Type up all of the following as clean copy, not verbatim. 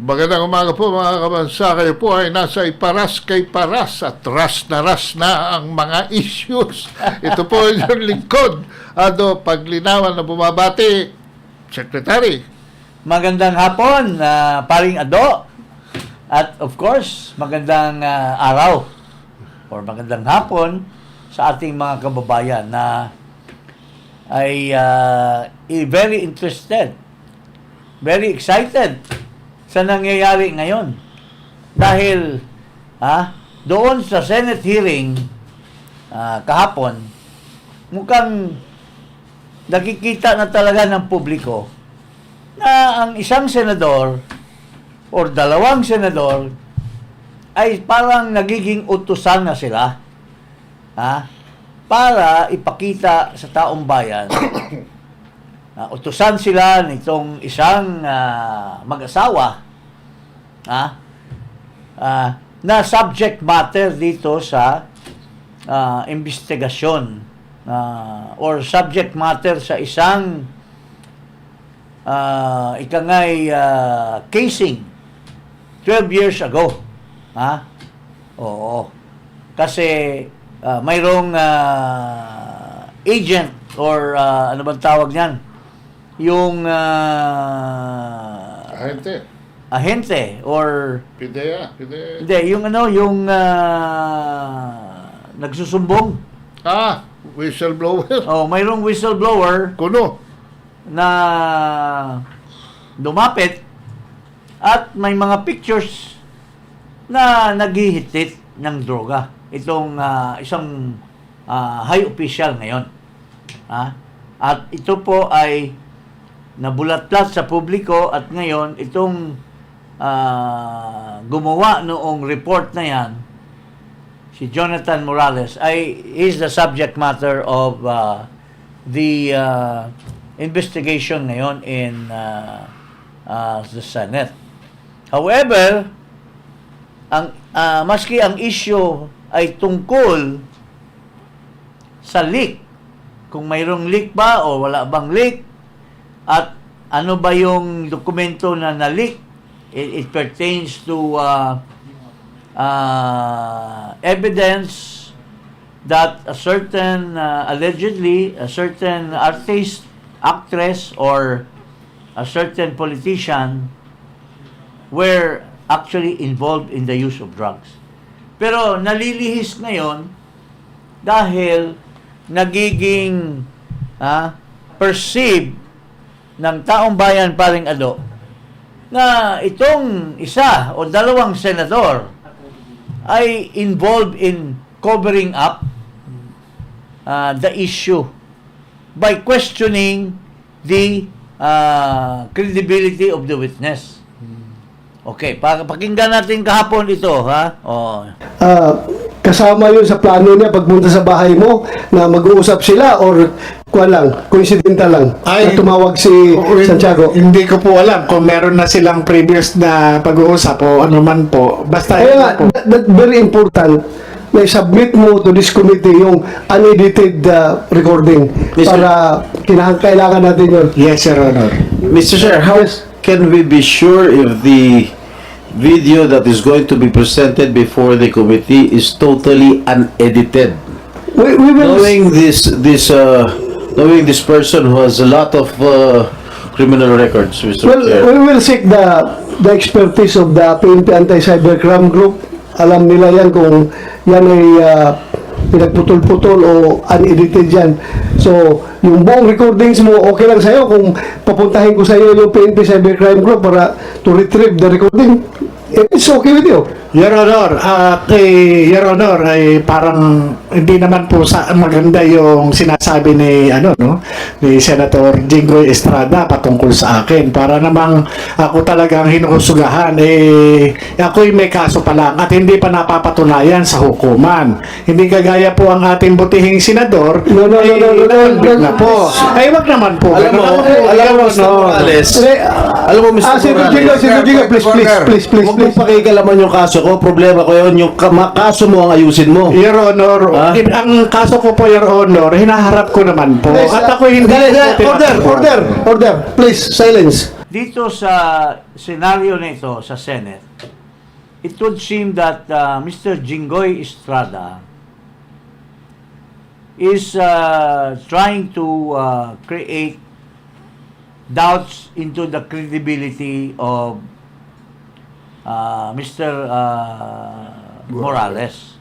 Magandang umaga po mga kabansa. Kayo po ay nasa iparas kay paras at ras na ang mga issues. Ito po yung lingkod. Paglinawan na bumabati, Secretary. Magandang hapon, paring Ado. At of course, magandang araw or magandang hapon sa ating mga kababayan na ay very interested, very excited sa nangyayari ngayon. Dahil doon sa Senate hearing kahapon, mukhang nakikita na talaga ng publiko na ang isang senador or dalawang senador ay parang nagiging utusan na sila para ipakita sa taong bayan utusan sila nitong isang mag-asawa na subject matter dito sa investigasyon or subject matter sa isang casing 12 years ago. Oo. Kasi mayroong agent or ano bang tawag niyan? Yung ahente or Pidea. hindi, yung nagsusumbong. Whistleblower. Mayroong whistleblower Kuno. na lumapit at may mga pictures na naghihitit ng droga. Itong isang high official ngayon. At ito po ay nabulatlat sa publiko at ngayon itong gumawa noong report na yan, si Jonathan Morales, is the subject matter of the investigation ngayon in the Senate. However, maski ang issue ay tungkol sa leak, kung mayroong leak ba o wala bang leak, at ano ba yung dokumento na na-leak, it pertains to evidence that a certain allegedly a certain artist, actress, or a certain politician were actually involved in the use of drugs. Pero nalilihis ngayon dahil nagiging perceived ng taong bayan, paring Ado, na itong isa o dalawang senador ay involved in covering up the issue by questioning the credibility of the witness. Okay, pakinggan natin kahapon ito, kasama yun sa plano niya pagpunta sa bahay mo na mag-uusap sila or coincidental lang na tumawag si Santiago? Hindi ko po alam kung meron na silang previous na pag-uusap o ano man po. Basta kaya that very important na submit mo to this committee yung unedited recording para kailangan natin yun. Yes, Your Honor. Mr. Chair, how can we be sure if the video that is going to be presented before the committee is totally unedited? We will Knowing this person who has a lot of criminal records, Mr. Chair. we will seek the expertise of the PNP Anti-Cybercrime Group. Alam nila yan kung yan ay pinagputol-putol o unedited yan. So, yung buong recordings mo, okay lang sa'yo kung papuntahin ko sa'yo yung PNP Cybercrime Group para to retrieve the recording. It's okay with you. Your Honor, Your Honor, ay parang hindi naman po maganda yung sinasabi ni ni Senator Jinggoy Estrada patungkol sa akin. Para namang ako talagang hinuhusugahan, ako'y may kaso pa lang at hindi pa napapatunayan sa hukuman. Hindi kagaya po ang ating butihing senador. No. Na po. Ay, wag naman po. Alam mo, Mr. Morales, alam mo, Mr. Morales, Sige, please. huwag mong pakikalaman yung kaso ko, problema ko yun, yung kaso mo ang ayusin mo. Your Honor, Ah? ang kaso ko po, Your Honor, hinaharap ko naman po. Please, At ako hindi... order, please, silence. Dito sa senaryo na ito sa Senate, it would seem that Mr. Jinggoy Estrada is trying to create doubts into the credibility of Mr. Morales,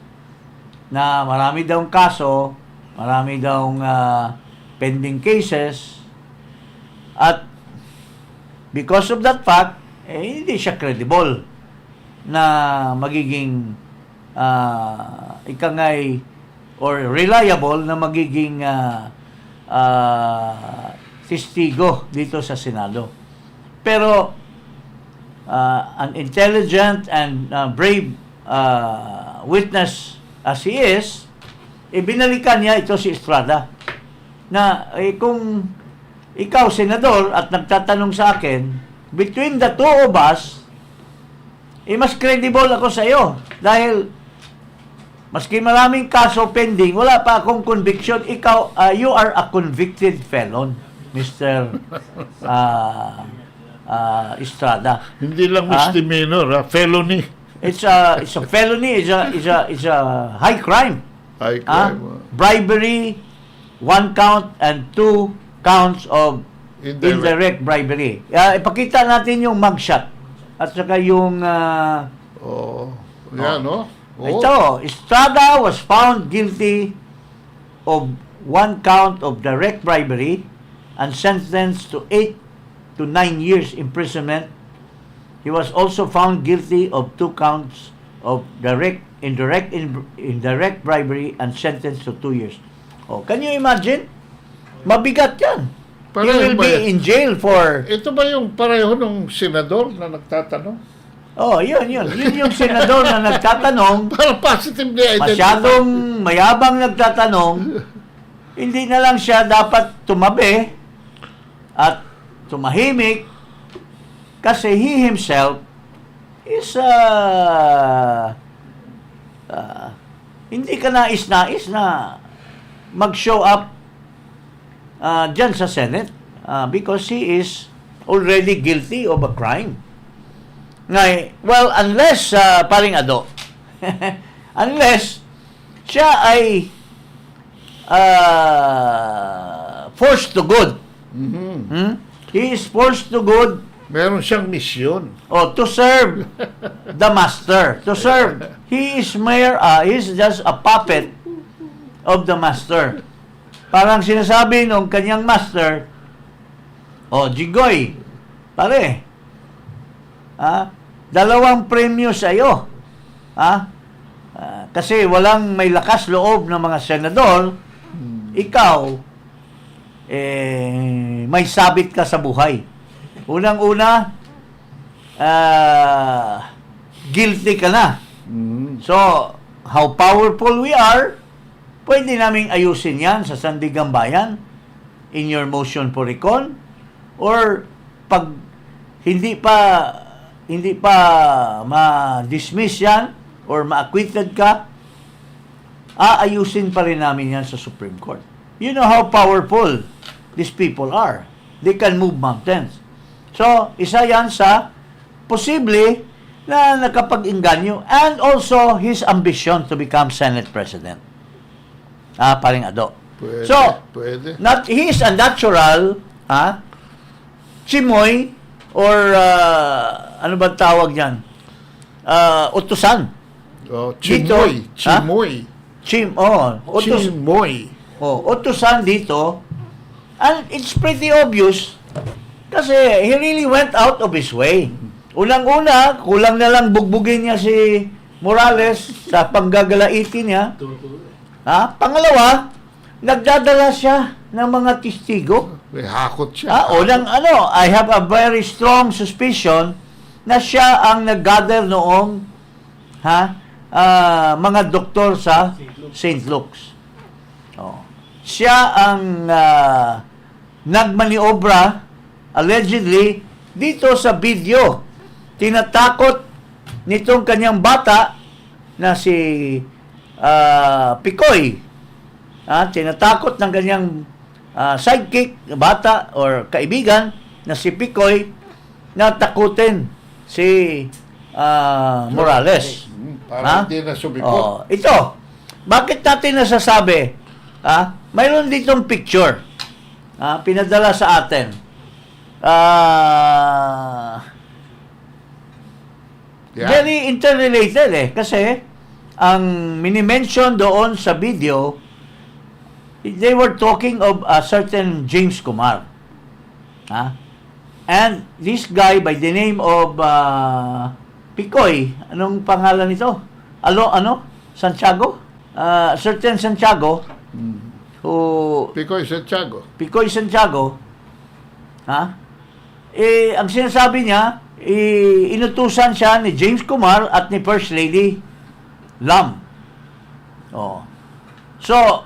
na marami daw kaso, marami daw pending cases, at because of that fact, hindi siya credible na magiging ikangay or reliable na magiging testigo dito sa Senado. Pero an intelligent and brave witness as he is, binalikan niya ito si Estrada na kung ikaw senador at nagtatanong sa akin, between the two of us, mas credible ako sa iyo dahil maski maraming kaso pending, wala pa akong conviction. Ikaw, you are a convicted felon, Mr. Estrada. Hindi lang misdemeanor, felony. It's a felony. It's a high crime. High crime. Bribery, 1 count and 2 counts of indirect bribery. Ipakita natin yung mugshot at saka yung Yan, no? ito, Estrada was found guilty of 1 count of direct bribery and sentenced to 8 to 9 years imprisonment. He was also found guilty of 2 counts of indirect bribery and sentenced to 2 years. Can you imagine? Mabigat yan. He will be in jail for... Ito ba yung pareho ng senador na nagtatanong? Yun. Yun yung senador na nagtatanong. Para positively identified. Masyadong mayabang nagtatanong. Hindi na lang siya dapat tumabi at tumahimik kasi he himself is hindi ka nais-nais na mag-show up dyan sa Senate because he is already guilty of a crime. Well, unless paring Ado, unless siya ay forced to good. He is forced to good. Meron siyang misyon. To serve the master. To serve. He is just a puppet of the master. Parang sinasabi nung kanyang master, Jigoy, pare, 2 premyo sa iyo. Kasi walang may lakas loob ng mga senador, ikaw, may sabit ka sa buhay. Unang-una, guilty ka na. So, how powerful we are, pwede naming ayusin yan sa Sandigang Bayan in your motion for recall, or pag hindi pa ma-dismiss yan or ma-acquitted ka, aayusin pa rin namin yan sa Supreme Court. You know how powerful these people are. They can move mountains. So, isa yan sa posible na nakapag-inganyo, and also his ambition to become Senate President. Paring Ado. Pwede, So, pwede. he is a natural chimoy or ano ba tawag yan? Utusan. Chimoy. Dito, Chimoy. Chimoy. Utusan dito. And it's pretty obvious kasi he really went out of his way. Unang-una, kulang na lang bugbugin niya si Morales sa panggagalaitin niya. Pangalawa, nagdadala siya ng mga testigo. May hakot siya. I have a very strong suspicion na siya ang nag-gather noong mga doktor sa St. Luke's. Siya ang nagmaniobra allegedly dito sa video. Tinatakot nitong kanyang bata na si Picoy. Tinatakot ng kanyang sidekick, bata or kaibigan na si Picoy na takutin si Morales. Para hindi na sumipot. Ito, bakit natin nasasabi? Mayroon ditong picture. Pinadala sa atin. Very interrelated kasi ang minimension doon sa video, they were talking of a certain James Kumar. And this guy by the name of Picoy, anong pangalan nito? Santiago? Certain Santiago, who Picoy Santiago, ang sinasabi niya, inutusan siya ni James Kumar at ni First Lady Lam. So,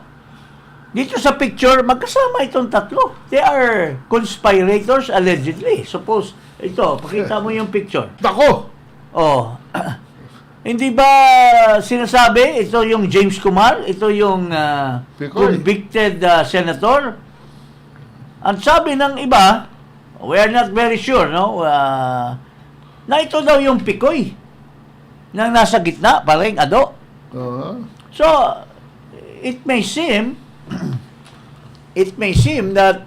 dito sa picture, magkasama itong tatlo. They are conspirators allegedly. Suppose, ito, pakita mo yung picture. Nako! Hindi ba sinasabi, ito yung James Kumar, ito yung convicted senator? Ang sabi ng iba, we are not very sure, no? Na ito daw yung Picoy na nasa gitna, parang ado. So, it may seem that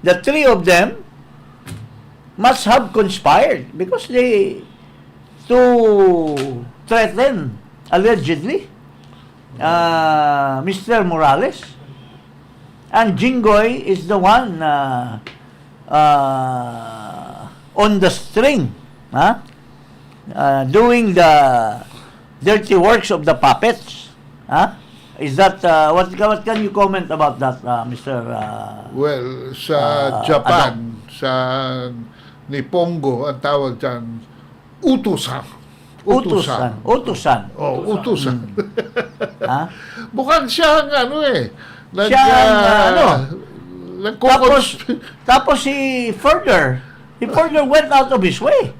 the three of them must have conspired because they to threaten allegedly Mr. Morales, and Jinggoy is the one on the string, doing the dirty works of the puppets. Is that what can you comment about that, Mr. Well, sa Japan, sa Nipongo, ang tawag dyan, utusan. Utusan. Utusan. Mukhang siyang tapos he further went out of his way.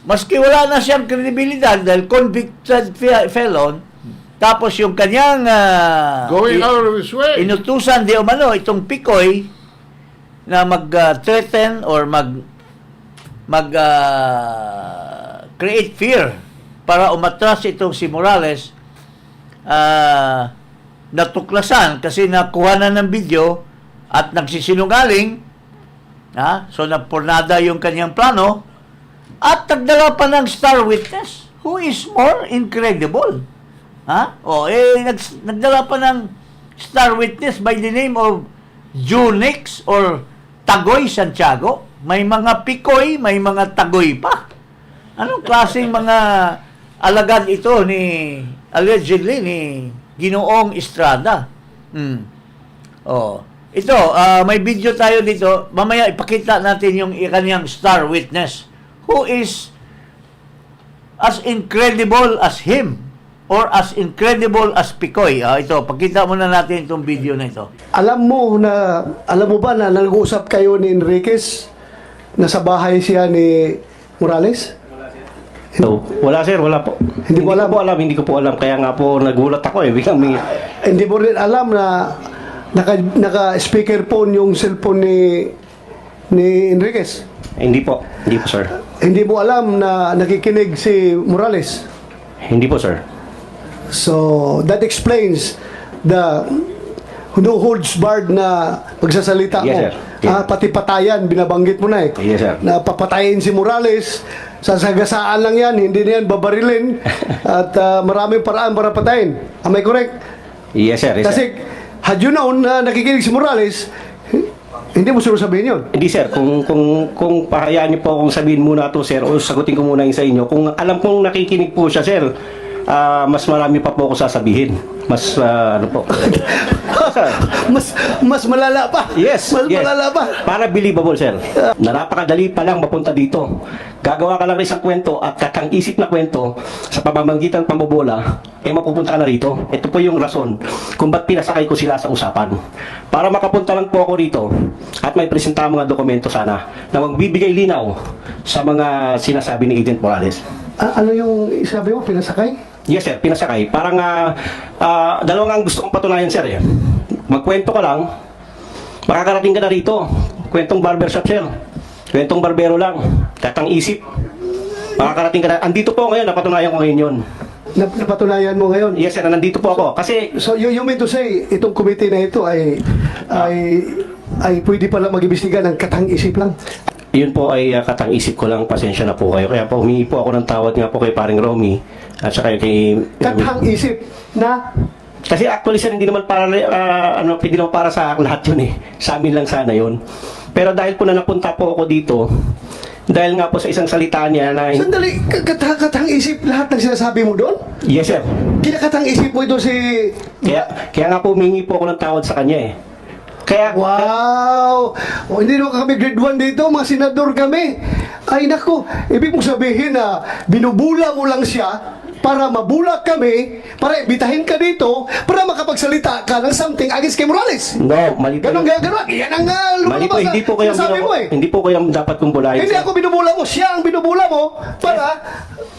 Maski wala na siyang kredibilidad dahil convicted felon, tapos yung kanyang going out of his way, inutusan di umano itong Picoy na mag-threaten or create fear para umatras itong si Morales. Natuklasan kasi nakuha na ng video at nagsisinungaling, so napurnada yung kanyang plano at nagdala pa ng star witness who is more incredible. Nagdala pa ng star witness by the name of Junix or Tagoy Santiago. May mga Picoy, may mga Tagoy pa. Anong klaseng mga alagad ito allegedly ni Ginoong Estrada? Ito, may video tayo dito. Mamaya ipakita natin yung kanyang star witness who is as incredible as him or as incredible as Picoy. Ito, pakita muna natin itong video na ito. Alam mo ba na nag-uusap kayo ni Enriquez na sa bahay siya ni Morales? No, wala sir, wala po. Hindi ko po alam. Kaya nga po nagulat ako biglang Hindi mo rin alam na naka-speakerphone yung cellphone ni Enriquez? Hindi po sir. Hindi mo alam na nakikinig si Morales? Hindi po sir. So, that explains the no holds barred na pagsasalita mo. Yes, sir. Yeah. Pati patayan, binabanggit mo na Yes, sir. Na papatayin si Morales, sasagasaan lang yan, hindi na yan babarilin, at maraming paraan para patayin. Am I correct? Yes, sir. Kasi, had you known na nakikinig si Morales, hindi mo siguro sabihin yun. Hindi sir, kung pahayaan niyo po akong sabihin muna to sir, o sagutin ko muna yung sa inyo. Kung alam kong nakikinig po siya sir, mas marami pa po ako sasabihin. Mas, ano po. mas malala pa. Yes, Mas yes. malala pa. Para believable, sir. Na napakadali pa lang mapunta dito. Gagawa ka lang ng isang kwento at kakang-isip na kwento sa pamamagitan ng pambobola, mapupunta ka na rito. Ito po yung rason kung ba't pinasakay ko sila sa usapan. Para makapunta lang po ako rito at may presenta mga dokumento sana na magbibigay linaw sa mga sinasabi ni Agent Morales. Ano yung sabi mo, pinasakay? Yes, sir. Pinasakay. Parang dalawang ang gusto kong patunayan, sir. Magkwento ka lang, makakarating ka na rito. Kwentong barbershop, sir. Kwentong barbero lang. Katang isip. Makakarating ka na. Andito po ngayon, napatunayan ko ngayon yun. Napatunayan mo ngayon? Yes, sir. Nandito po ako. Kasi, So you mean to say, itong committee na ito ay pwede pala mag-imbestiga ng katang-isip lang? yun po ay katang isip ko lang. Pasensya na po kayo. Kaya po, humingi po ako ng tawad nga po kay paring Romy at saka kay... Katang-isip na? Kasi actually sir, hindi naman para hindi naman para sa lahat yun eh. Sa amin lang sana yun. Pero dahil po na napunta po ako dito, dahil nga po sa isang salita niya na... Sandali, katang-isip lahat ng sinasabi mo doon? Yes sir. Kinakatang-isip mo ito si... Kaya nga po humingi po ako ng tawad sa kanya eh. Kaya... Wow! O, hindi naman kami grade 1 dito, mga senador kami. Ay nako, ibig mong sabihin na binubula mo lang siya para mabula kami, para ibitahin ka dito, para makapagsalita ka ng something against kay Morales. No, mali po. Ganon. Yan ang Mali po, hindi po kayo hindi po kayo dapat kong bulayin. Hindi ako binubula mo, siya ang binubula mo para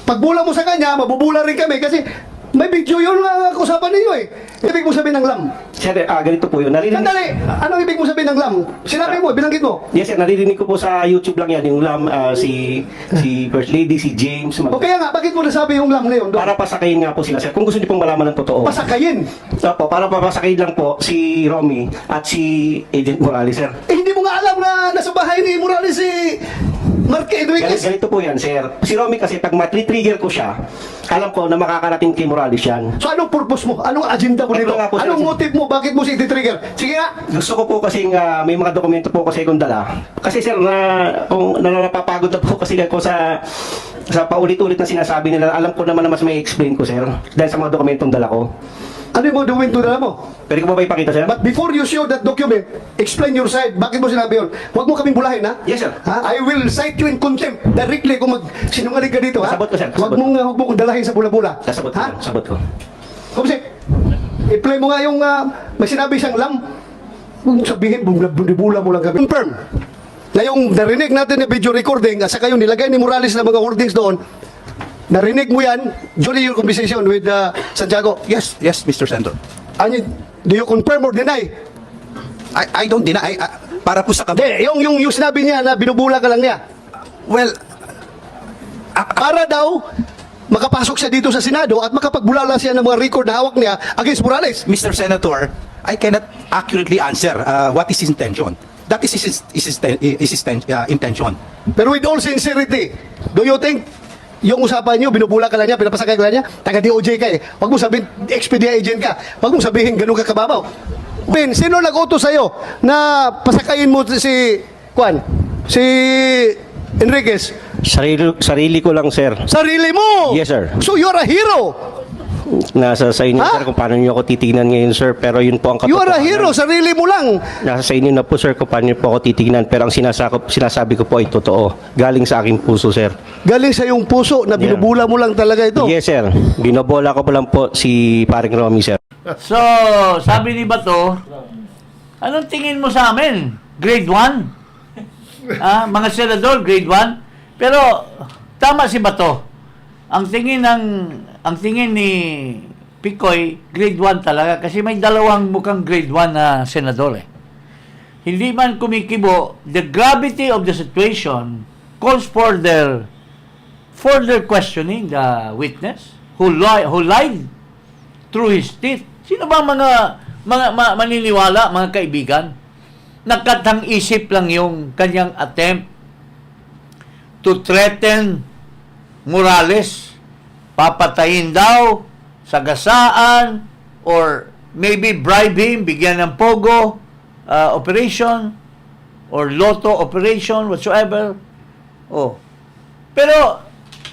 pagbula mo sa kanya, mabubula rin kami kasi may video yun na usapan ninyo eh. Ibig mo sabihin ng lam. Sir, ganito po yun. Sandali, anong ibig mo sabihin ng lam? Sinabi mo, binanggit mo. Yes sir, naririnig ko po sa YouTube lang yan, yung lam, si First Lady, si James. O kaya nga, bakit mo nasabi yung lam na yun? Para pasakayin nga po sila sir. Kung gusto niyo pong malaman ng totoo. Pasakayin. Opo, para papasakayin lang po si Romy at si Agent Morales sir. Eh, hindi mo nga alam na nasa bahay ni Morales si Marque Enriquez. Ganito po yan sir. Si Romy kasi pag matri-trigger ko siya, alam ko na makakarating kay Morales yan. So anong purpose mo? Anong agenda mo dito? Ito nga po, sir. Anong motive mo? Bakit mo si trigger? Sige nga. Gusto ko po kasi may mga dokumento po kasi kong dala. Kasi sir, kung napapagod na po kasi ako sa paulit-ulit na sinasabi nila, alam ko naman na mas may explain ko sir. Dahil sa mga dokumentong dala ko. Ano yung mga dokumento na mo? Pwede ko ba ipakita sir? But before you show that document, explain your side. Bakit mo sinabi yun? Huwag mo kaming bulahin, ha? Yes, sir. Ha? I will cite you in contempt directly kung sinungaling ka dito, ha? Kasabot ko, sir. Kasabot. Huwag mo kong dalahin sa bula-bula. Kasabot ko, ha? sir. Kasabot ko. Kumsi, i-play mo nga yung may sinabi siyang lam. Huwag mo sabihin, bula mo lang kami. Confirm. Na yung narinig natin na video recording, at saka yung nilagay ni Morales na mga wordings doon, narinig mo yan during your conversation with Santiago. Yes, Mr. Senator. Do you confirm or deny? I don't deny. Para po sa Hindi, yung sinabi niya na binubula ka lang niya. Well, Para daw makapasok siya dito sa Senado at makapagbulala siya ng mga record na hawak niya against Morales. Mr. Senator, I cannot accurately answer what is his intention. That is his intention. Pero with all sincerity, do you think yung usapan niyo, binubula ka lang niya, pinapasakay ka lang niya, taga DOJ ka eh. Huwag mo sabihin, XPDI agent ka. Huwag mo sabihin, ganun ka kababaw. Ben, sino nag-utos sa'yo na pasakayin mo si Enriquez? Sarili ko lang sir. Sarili mo! Yes, sir. So you're a hero! Nasa sa inyo Ha? sir kung paano niyo ako titignan ngayon sir. Pero yun po ang You are a katotohanan. hero, sarili mo lang. Nasa sa inyo na po sir kung paano niyo po ako titignan. Pero ang sinasabi ko po ay totoo. Galing sa aking puso sir. Galing sa iyong puso na binubula mo lang talaga ito. Yes sir. Binobola ko pa lang po si paring Romy sir. So, sabi ni Bato, anong tingin mo sa amin? Grade 1? Mga senador, grade 1? Pero, tama si Bato. Ang tingin ni Picoy, grade 1 talaga. Kasi may dalawang mukhang grade 1 na senador eh. Hindi man kumikibo, the gravity of the situation calls for their further questioning the witness who lied through his teeth. Sino ba mga maniniwala, mga kaibigan? Nakatang isip lang yung kanyang attempt to threaten Morales. Papatayin daw, sagasaan, or maybe bribe him, bigyan ng pogo operation, or lotto operation, whatsoever. Oh. Pero,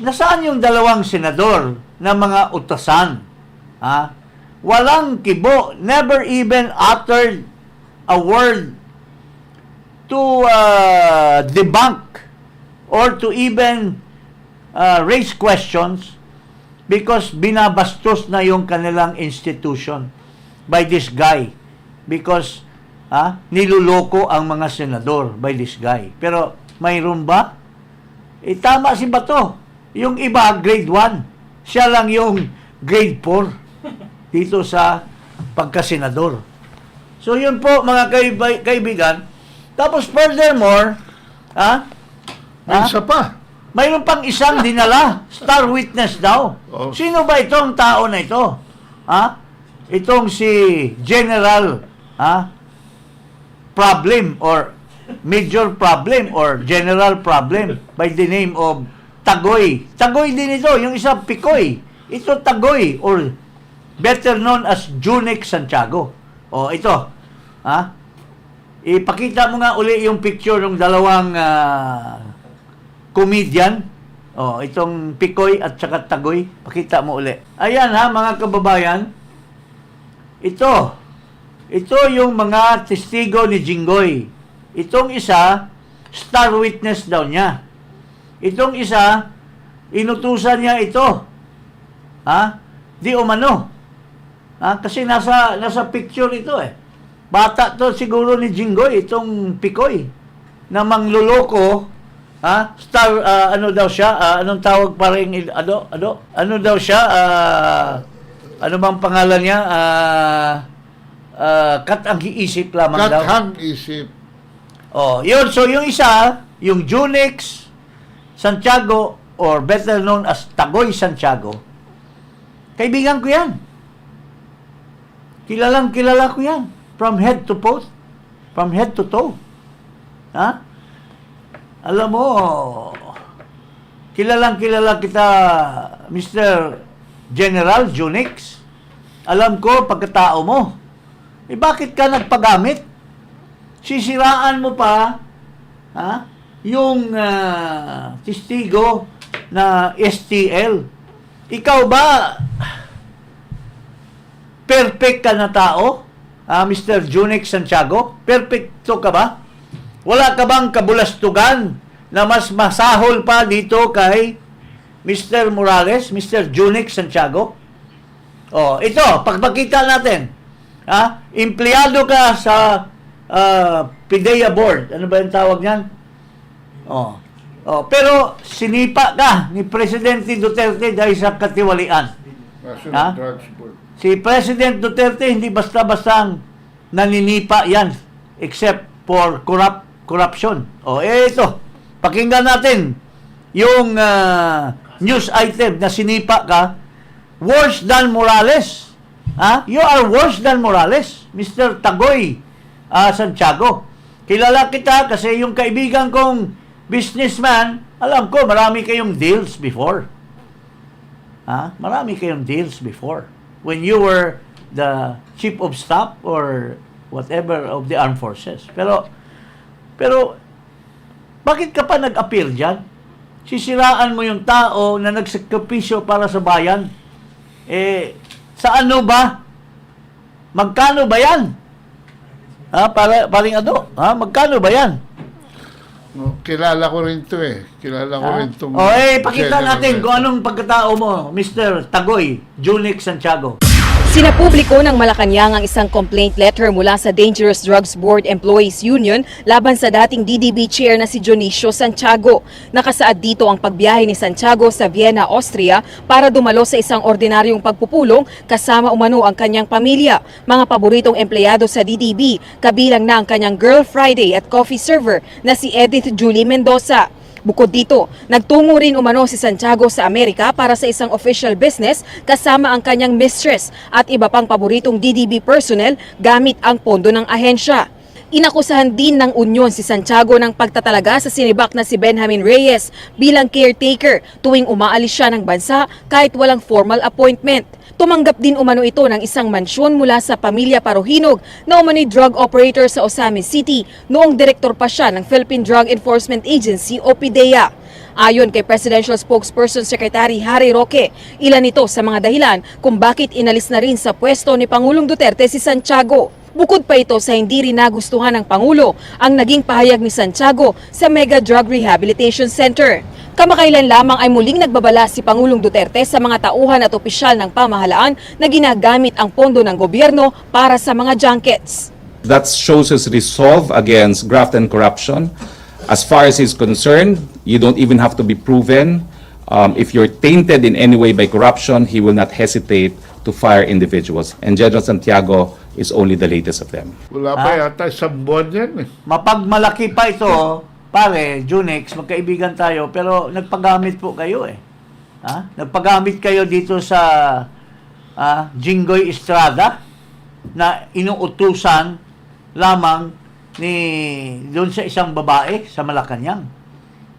nasaan yung dalawang senador na mga utasan. Ha? Walang kibo, never even uttered a word to debunk or to even raise questions because binabastos na yung kanilang institution by this guy. Because niluloko ang mga senador by this guy. Pero mayroon ba? Tama si Bato. Yung iba, grade 1. Siya lang yung grade 4 dito sa pagkasenador. So yun po mga kaibigan. Tapos furthermore, May isa pa. mayroon pang isang dinala, star witness daw. Oh. Sino ba itong tao na ito? Itong si General Problem or Major Problem or General Problem by the name of Tagoy. Tagoy din ito, yung isa Pikoy. Ito Tagoy or better known as Junik Santiago. O ito, ipakita mo nga uli yung picture ng dalawang comedian. O, itong Pikoy at saka Tagoy. Pakita mo uli. Ayan mga kababayan. Ito yung mga testigo ni Jinggoy. Itong isa, star witness daw niya. Itong isa, inutusan niya ito. Di umano. Kasi nasa picture ito eh. Bata to siguro ni Jinggoy, itong Pikoy, na mangluloko. Star, ano daw siya? Anong tawag parang, ano daw siya? Ano bang pangalan niya? Katang isip lamang daw. Kathang isip. Yun. So, yung isa, yung Junix Santiago, or better known as Tagoy Santiago, kaibigan ko yan. Kilala ko yan. From head to toe. From head to toe. Alam mo, kilala kita, Mr. General Junix. Alam ko, pagkatao mo. Bakit ka nagpagamit? Sisiraan mo pa yung testigo na STL. Ikaw ba perfect ka na tao? Mr. Junix Santiago? Perfecto ka ba? Wala ka bang kabulastugan na mas masahol pa dito kay Mr. Morales, Mr. Junix Santiago? Ito, pagpakita natin. Empleyado ka sa PIDEA board. Ano ba yung tawag niyan? Pero sinipa ka ni Presidente Duterte dahil sa katiwalian. National Drugs Board. Si President Duterte hindi basta-bastang naninipa yan except for corruption. Ito. Pakinggan natin yung news item na sinipa ka. Worse than Morales. You are worse than Morales, Mr. Tagoy Santiago. Kilala kita kasi yung kaibigan kong businessman, alam ko marami kayong deals before. Marami kayong deals before. When you were the chief of staff or whatever of the armed forces. Pero bakit ka pa nag-appeal dyan? Sisiraan mo yung tao na nagsakripisyo para sa bayan. Sa ano ba? Magkano ba yan? Paring magkano ba yan? Kilala ko rin to eh. Kilala ko rin itong... pakita natin kung anong pagkatao mo, Mr. Tagoy, Junix Santiago. Sinapubliko ng Malacanang ang isang complaint letter mula sa Dangerous Drugs Board Employees Union laban sa dating DDB chair na si Dionisio Santiago. Nakasaad dito ang pagbiyahe ni Santiago sa Vienna, Austria para dumalo sa isang ordinaryong pagpupulong kasama umano ang kanyang pamilya, mga paboritong empleyado sa DDB, kabilang na ang kanyang Girl Friday at coffee server na si Edith Julie Mendoza. Bukod dito, nagtungo rin umano si Santiago sa Amerika para sa isang official business kasama ang kanyang mistress at iba pang paboritong DDB personnel gamit ang pondo ng ahensya. Inakusahan din ng Union si Santiago ng pagtatalaga sa sinibak na si Benjamin Reyes bilang caretaker tuwing umaalis siya ng bansa kahit walang formal appointment. Tumanggap din umano ito ng isang mansyon mula sa pamilya Paruhinog na umano'y drug operator sa Osamis City noong direktor pa siya ng Philippine Drug Enforcement Agency o PDEA. Ayon kay Presidential Spokesperson Secretary Harry Roque, ilan ito sa mga dahilan kung bakit inalis na rin sa pwesto ni Pangulong Duterte si Santiago. Bukod pa ito sa hindi rin nagustuhan ng Pangulo ang naging pahayag ni Santiago sa Mega Drug Rehabilitation Center. Kamakailan lamang ay muling nagbabala si Pangulong Duterte sa mga tauhan at opisyal ng pamahalaan na ginagamit ang pondo ng gobyerno para sa mga junkets. That shows his resolve against graft and corruption. As far as he's concerned, you don't even have to be proven. If you're tainted in any way by corruption, he will not hesitate to fire individuals. And General Santiago is only the latest of them. Wala pa yata isang buwan yan eh. Mapagmalaki pa ito, pare, Junix, magkaibigan tayo, pero nagpagamit po kayo eh. Nagpagamit kayo dito sa Jinggoy Estrada na inuutusan lamang ni doon sa isang babae sa Malacanang.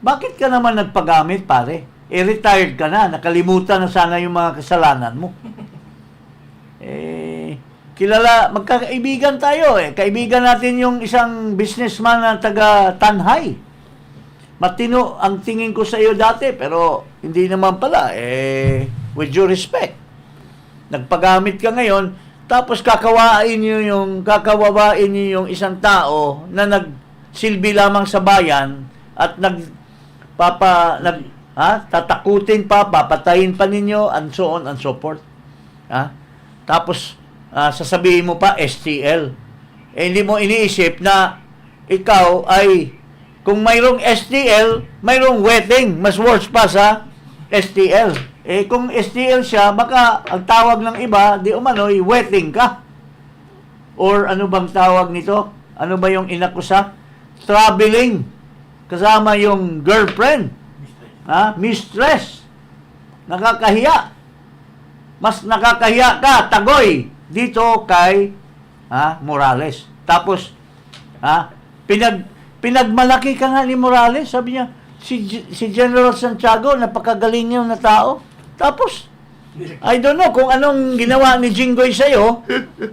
Bakit ka naman nagpagamit, pare? Retired ka na, nakalimutan na sana yung mga kasalanan mo. Magkakaibigan tayo eh. Kaibigan natin yung isang businessman na taga Tanhay. Matino ang tingin ko sa iyo dati, pero hindi naman pala. With due respect. Nagpagamit ka ngayon, tapos kakawain niyo yung isang tao na nagsilbi lamang sa bayan at tatakutin pa, papatayin pa ninyo, and so on and so forth. Tapos, sasabihin mo pa, STL. Hindi mo iniisip na ikaw ay, kung mayroong STL, mayroong wetting. Mas worse pa sa STL. Kung STL siya, baka ang tawag ng iba, di umano'y wetting ka. Or ano bang tawag nito? Ano ba yung inakusa? Traveling. Kasama yung girlfriend. Mistress. Nakakahiya. Mas nakakahiya ka, Tagoy, dito kay Morales. Tapos, pinagmalaki ka nga ni Morales. Sabi niya, si General Santiago, napakagaling niyo na tao. Tapos, I don't know kung anong ginawa ni Jinggoy sa'yo,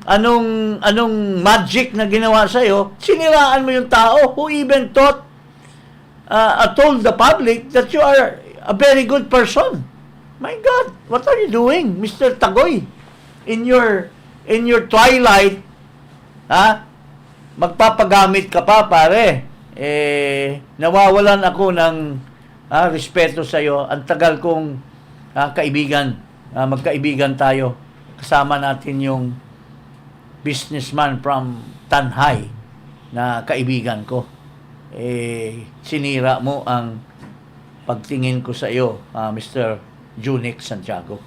anong magic na ginawa sa'yo, siniraan mo yung tao who even told the public that you are a very good person. My God, what are you doing, Mr. Tagoy? In your twilight, magpapagamit ka pa, pare. Nawawalan ako ng respeto sa iyo. Ang tagal kong kaibigan. Magkaibigan tayo. Kasama natin yung businessman from Tanhay na kaibigan ko. Sinira mo ang pagtingin ko sa iyo, Mr. Junix Santiago.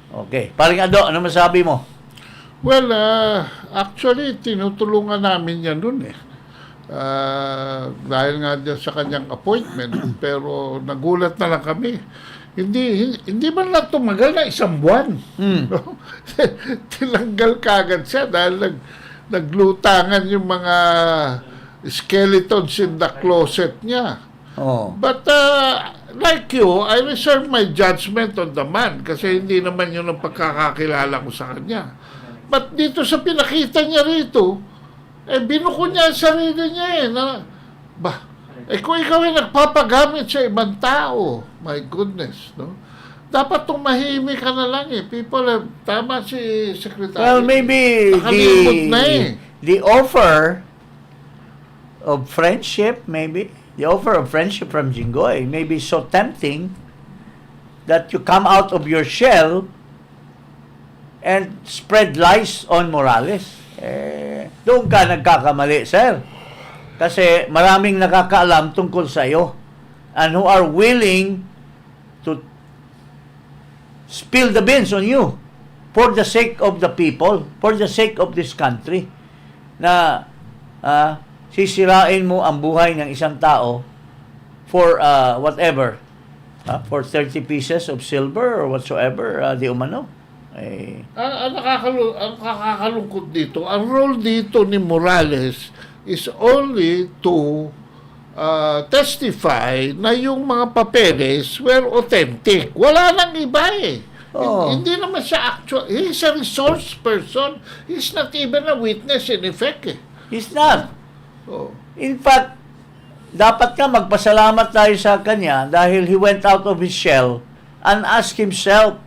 Okay. Paring Ado, ano masabi mo? Well, actually, tinutulungan namin yan dun eh. Dahil nga dyan sa kanyang appointment, pero nagulat na lang kami. Hindi man lang tumagal na isang buwan. No? Tinanggal kagad siya dahil naglutangan yung mga skeletons in the closet niya. But like you, I reserve my judgment on the man kasi hindi naman yun ang pagkakakilala ko sa kanya. But dito sa pinakita niya rito, binuko niya ang sarili niya kung ikaw ay nagpapagamit sa ibang tao, my goodness, no? Dapat tumahimik ka na lang eh. People, tama si Secretary. Well, maybe the offer of friendship, from Jinggoy may be so tempting that you come out of your shell and spread lies on Morales. Doon ka nagkakamali, sir. Kasi maraming nakakaalam tungkol sa iyo and who are willing to spill the beans on you for the sake of the people, for the sake of this country, na sisirain mo ang buhay ng isang tao for whatever, for 30 pieces of silver or whatsoever, di umano. Ang nakakalungkot dito, ang role dito ni Morales is only to testify na yung mga papeles were authentic. Wala nang iba eh. Oo. Hindi naman siya actual. He's a resource person. He's not even a witness in effect. Eh. He's not. Oh. In fact, dapat nga magpasalamat tayo sa kanya dahil he went out of his shell and asked himself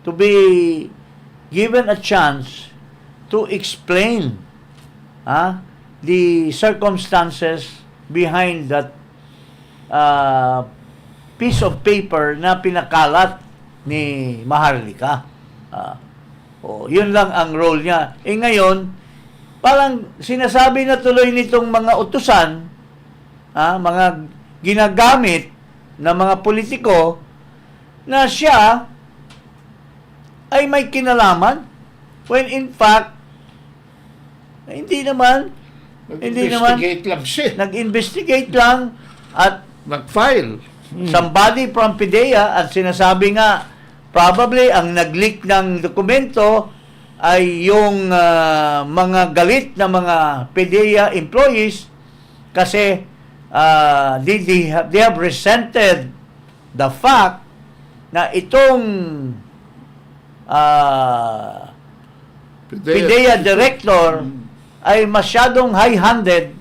to be given a chance to explain the circumstances behind that piece of paper na pinakalat ni Maharlika. Yun lang ang role niya. Ngayon, parang sinasabi na tuloy nitong mga utusan, mga ginagamit ng mga politiko na siya ay may kinalaman when in fact hindi naman Nag-investigate lang siya. nag-investigate lang at Nag-file. somebody from PIDEA at sinasabi nga probably ang nag-leak ng dokumento ay yung mga galit na mga PIDEA employees kasi they have resented the fact na itong PIDEA director ay masyadong high-handed,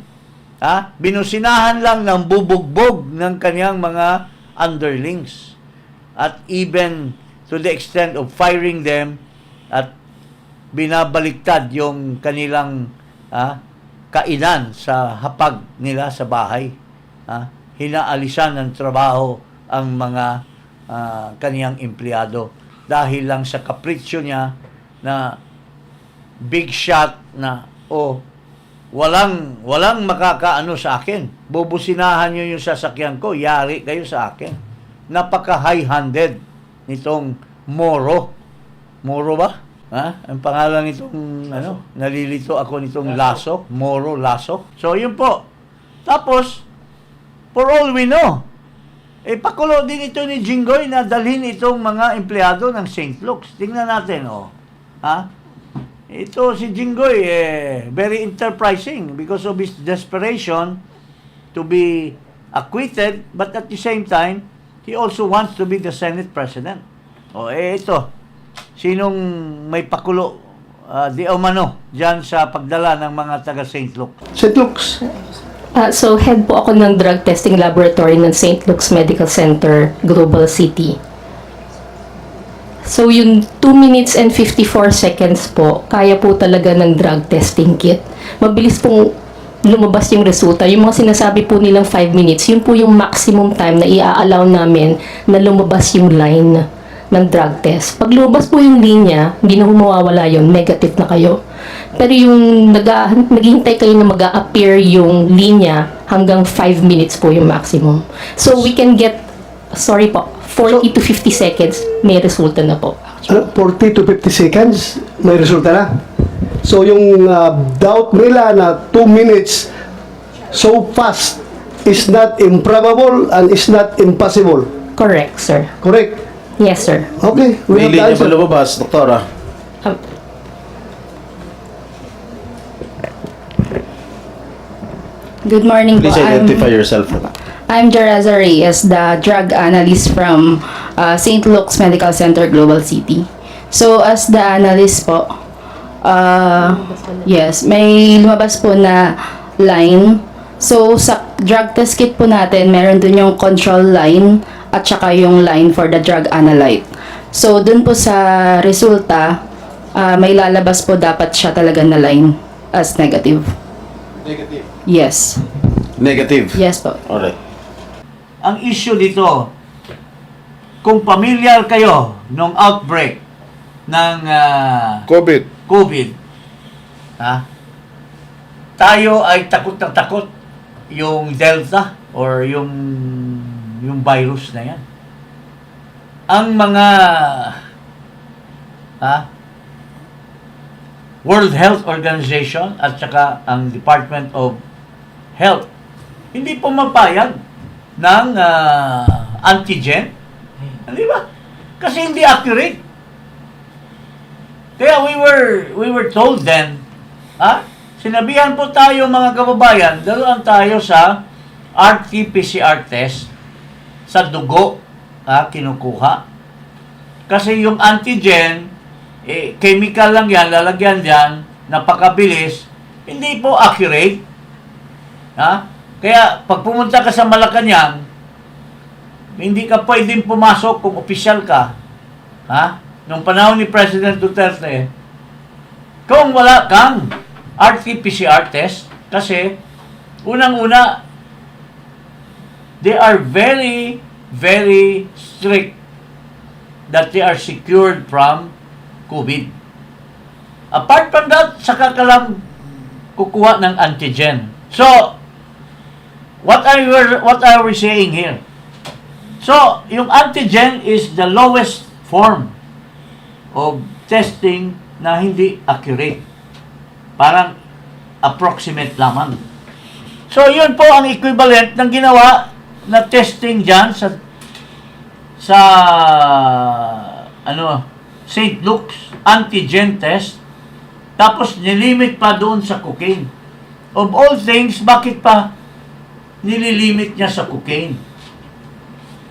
binusinahan lang ng bubugbog ng kanyang mga underlings. At even to the extent of firing them at binabaliktad yung kanilang kainan sa hapag nila sa bahay. Hinaalisan ng trabaho ang mga kaniyang empleyado dahil lang sa kapritsyo niya na big shot na walang makakaano sa akin. Bubusinahan niyo yung sasakyan ko, yari kayo sa akin. Napaka high-handed nitong Moro. Moro ba? Ang pangalan nitong nalilito ako nitong Lasso, Moro Lasso. So yun po. Tapos for all we know, pakulo din ito ni Jinggoy na dalhin itong mga empleyado ng St. Luke's. Tingnan natin, Ito si Jinggoy, very enterprising because of his desperation to be acquitted, but at the same time, he also wants to be the Senate President. Ito, sinong may pakulo di umano dyan sa pagdala ng mga taga St. Luke? St. Luke's. So, head po ako ng drug testing laboratory ng St. Luke's Medical Center, Global City. So, yung 2 minutes and 54 seconds po, kaya po talaga ng drug testing kit. Mabilis pong lumabas yung resulta. Yung mga sinasabi po nilang 5 minutes, yun po yung maximum time na i-allow namin na lumabas yung line ng drug test. Pag lumabas po yung linya, hindi na mawawala yun, negative na kayo. Pero yung naghihintay kayo na mag-a-appear yung linya, hanggang 5 minutes po yung maximum. So, we can get, 40 to 50 seconds, may resulta na po. 40 to 50 seconds, may resulta na. So, yung doubt nila na 2 minutes so fast is not improbable and is not impossible. Correct, sir. Correct? Yes, sir. Okay. We May have the linya ba answer. lumabas, doktora? Good morning Please po. identify yourself. I'm Jeraza Reyes, the drug analyst from St. Luke's Medical Center, Global City. So, as the analyst po, yes, may lumabas po na line. So, sa drug test kit po natin, meron dun yung control line at saka yung line for the drug analyte. So, dun po sa resulta, may lalabas po dapat siya talaga na line as negative. Negative. Yes. Negative. Yes po. Alright. Ang issue dito, kung familiar kayo nung outbreak ng COVID, tayo ay takot na takot yung Delta or yung virus na yan. Ang mga World Health Organization at saka ang Department of Health hindi pumapayag ng antigen. Di ba? Kasi hindi accurate. Kaya we were told then, sinabihan po tayo mga kababayan, daluan tayo sa RT-PCR test sa dugo, kinukuha. Kasi yung antigen, chemical lang yan, lalagyan dyan, napakabilis, hindi po accurate. Ha? Kaya, pag pumunta ka sa Malacanang, hindi ka pwedeng pumasok kung opisyal ka. Ha? Nung panahon ni President Duterte, kung wala kang RT-PCR test, kasi, unang-una, they are very, very strict that they are secured from COVID. Apart from that, saka ka lang kukuha ng antigen. So, what are we saying here? So, yung antigen is the lowest form of testing na hindi accurate. Parang approximate lamang. So, yun po ang equivalent ng ginawa na testing dyan sa St. Luke's antigen test, tapos nilimit pa doon sa cocaine. Of all things, bakit pa nililimit niya sa cocaine?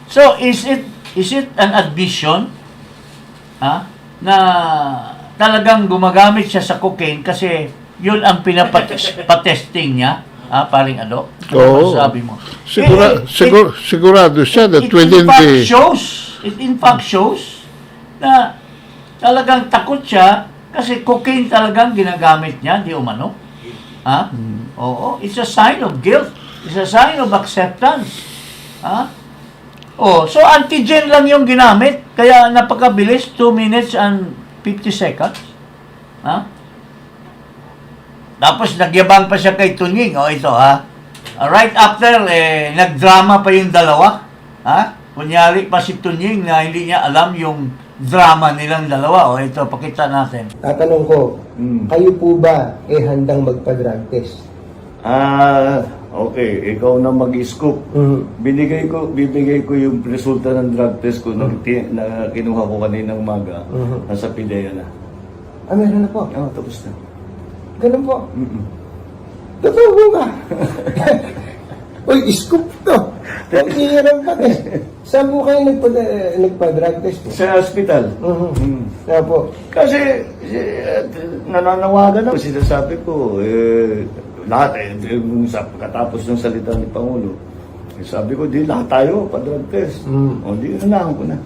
So, is it an admission na talagang gumagamit siya sa cocaine kasi yun ang pinapatesting niya? Paring ano? Oo. Sabi mo. Sigurado siya that within the... It in fact shows na talagang takot siya kasi cocaine talagang ginagamit niya, di umano. Ha? Oo. It's a sign of guilt. It's a sign of acceptance. Ha? So antigen lang yung ginamit, kaya napakabilis, 2 minutes and 50 seconds. Ha? Tapos nagyabang pa siya kay Tunying. Ito ha. Right after, nagdrama pa yung dalawa. Ha? Kunyari pa si Tunying na hindi niya alam yung drama nilang dalawa. Ito, pakita natin. Tatanong ko, kayo po ba handang magpa-drug test? Okay, ikaw na mag-scoop. Bibigay ko yung resulta ng drug test ko na kinuha ko kaninang umaga. Nasa PIDEA na. Meron na po? Tapos na. Ganun po? Totoo po ba? Uy, scoop to. Ang hirap ba eh. Saan po kayo nagpa-drug test? Sa hospital. Kaya po. Kasi nananawagan ako. Sinasabi ko, lahat pagkatapos ng salita ni Pangulo, sabi ko, di lahat tayo pa-drug test. Di nanahan ko na.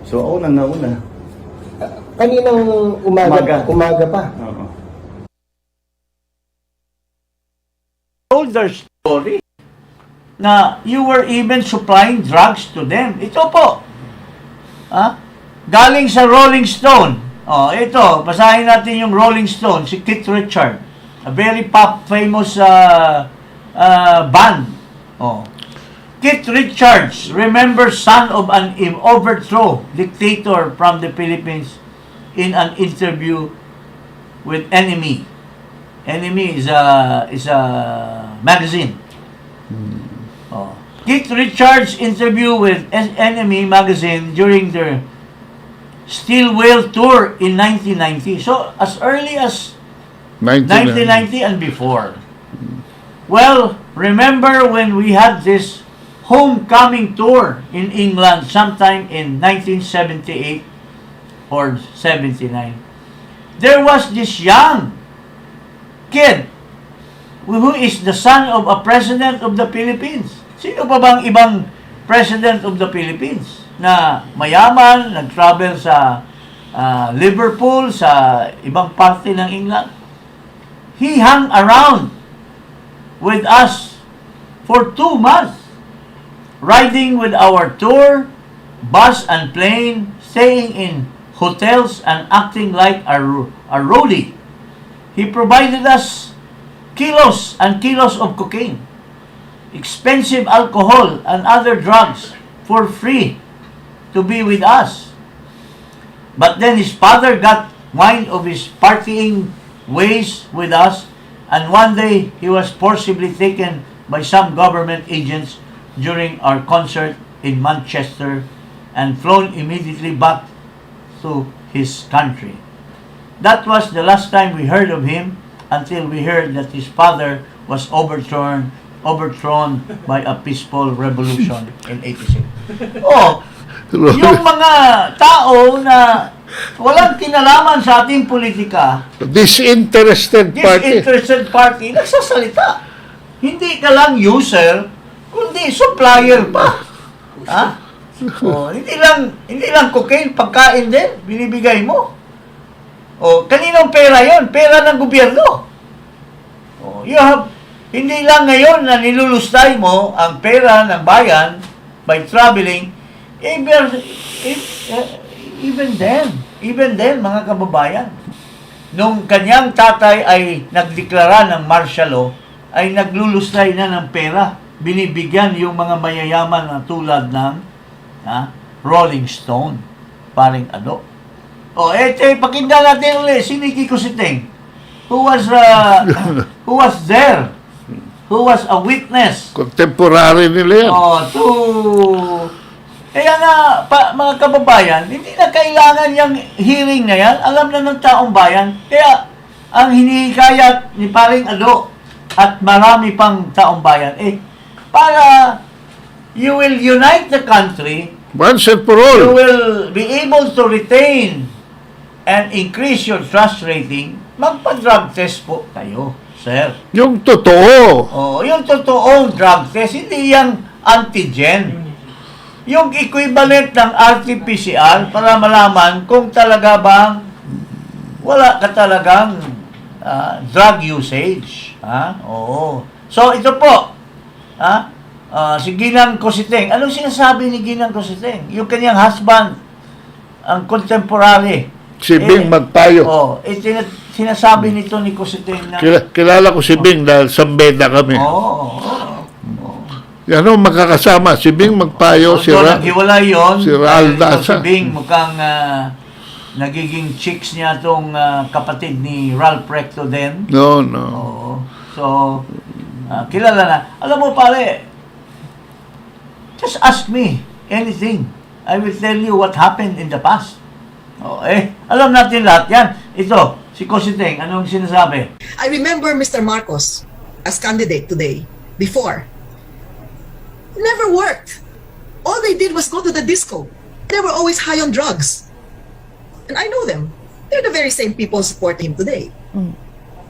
So ako na nauna. Kaninang umaga pa? Told their story na you were even supplying drugs to them. Ito po. Galing sa Rolling Stone. Ito, basahin natin yung Rolling Stone, si Keith Richards. A very famous band. Keith Richards, remember son of an overthrow dictator from the Philippines in an interview with Enemy. Enemy is a magazine. Keith Richards' interview with Enemy magazine during their Steel Whale tour in 1990. So as early as 1990 and before. Well, remember when we had this homecoming tour in England sometime in 1978 or 79. There was this young kid who is the son of a president of the Philippines. Sino pa bang ibang president of the Philippines na mayaman, nag-travel sa Liverpool, sa ibang parte ng England? He hung around with us for 2 months, riding with our tour, bus and plane, staying in hotels and acting like a roadie. He provided us kilos and kilos of cocaine, expensive alcohol and other drugs for free to be with us. But then his father got wind of his partying ways with us, and one day he was forcibly taken by some government agents during our concert in Manchester and flown immediately back to his country. That was the last time we heard of him until we heard that his father was overthrown by a peaceful revolution in 86. Yung mga tao na walang kinalaman sa ating politika, Disinterested party. disinterested party, nagsasalita. Hindi ka lang user, kundi supplier pa. Ha? Hindi lang cocaine, pagkain din, binibigay mo. Kaninong pera yon? Pera ng gobyerno. Hindi lang ngayon na nilulustay mo ang pera ng bayan by traveling, even then, mga kababayan, nung kanyang tatay ay nagdeklara ng martial law, ay naglulustay na ng pera. Binibigyan yung mga mayayaman na tulad ng Rolling Stone. Paring ano. Pakinggan natin ulit si Nikki Cositing, who was there, who was a witness. Contemporary nila yan. Kaya nga, mga kababayan, hindi na kailangan yung hearing na yan. Alam na ng taong bayan. Kaya, ang hinihikayat ni Paring Ado at marami pang taong bayan, para you will unite the country, once and for all. you will be able to retain and increase your trust rating, magpa-drug test po kayo, sir. Yung totoo. Yung totoong drug test, hindi yung antigen. Yung equivalent ng RT-PCR para malaman kung talaga bang wala ka talagang drug usage. So, ito po. Si Ginang Cositing. Anong sinasabi ni Ginang Cositing? Yung kanyang husband, ang contemporary. Si Bing Magpayo. Sinasabi nito ni Cositing na... Kilala ko si Bing dahil sambeda kami. Yan o, magkakasama. Si Bing Magpayo, si naghiwalay yun. Si Ral Si Dasa. Bing mukhang nagiging chicks niya itong kapatid ni Ralph Recto din. No. So, kilala na. Alam mo pare, just ask me anything. I will tell you what happened in the past. Alam natin lahat yan. Ito, si Cositing, anong sinasabi? I remember Mr. Marcos as candidate today, before. It never worked. All they did was go to the disco. They were always high on drugs. And I know them. They're the very same people supporting him today.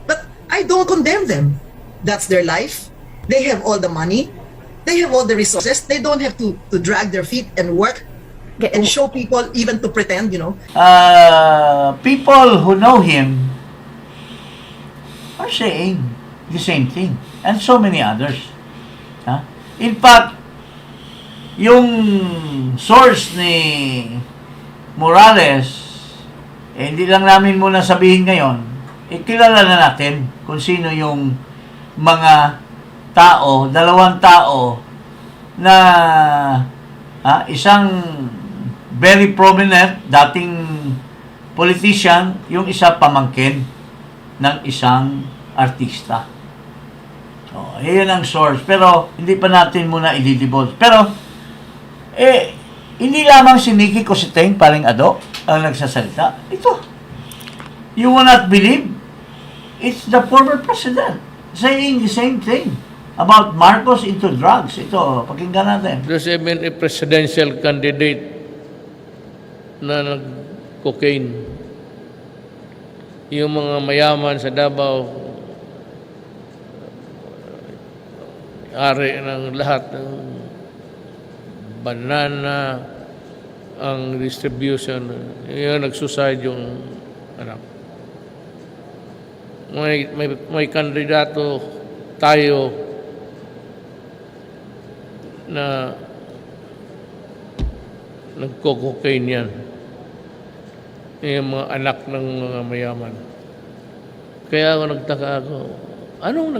But I don't condemn them. That's their life. They have all the money. They have all the resources. They don't have to drag their feet and work and show people, even to pretend, People who know him are saying the same thing. And so many others. In fact, yung source ni Morales, hindi lang namin muna sabihin ngayon, kilala na natin kung sino yung mga tao, dalawang tao na isang very prominent dating politician, yung isa pamangkin ng isang artista. Yan ang source. Pero hindi pa natin muna i-divulge. Pero hindi lamang si Nikki Cositing, Paring Ado, ang nagsasalita. Ito. You will not believe, it's the former president saying the same thing about Marcos into drugs. Ito, pakinggan natin. There's even a presidential candidate na nag-cocaine. Yung mga mayaman sa Davao, ari ng lahat ng banana, ang distribution, yung nagsuicide yung anak. May kandidato tayo na nagko-cocaine yan. Yung mga anak ng mga mayaman. Kaya ako nagtaka ako, anong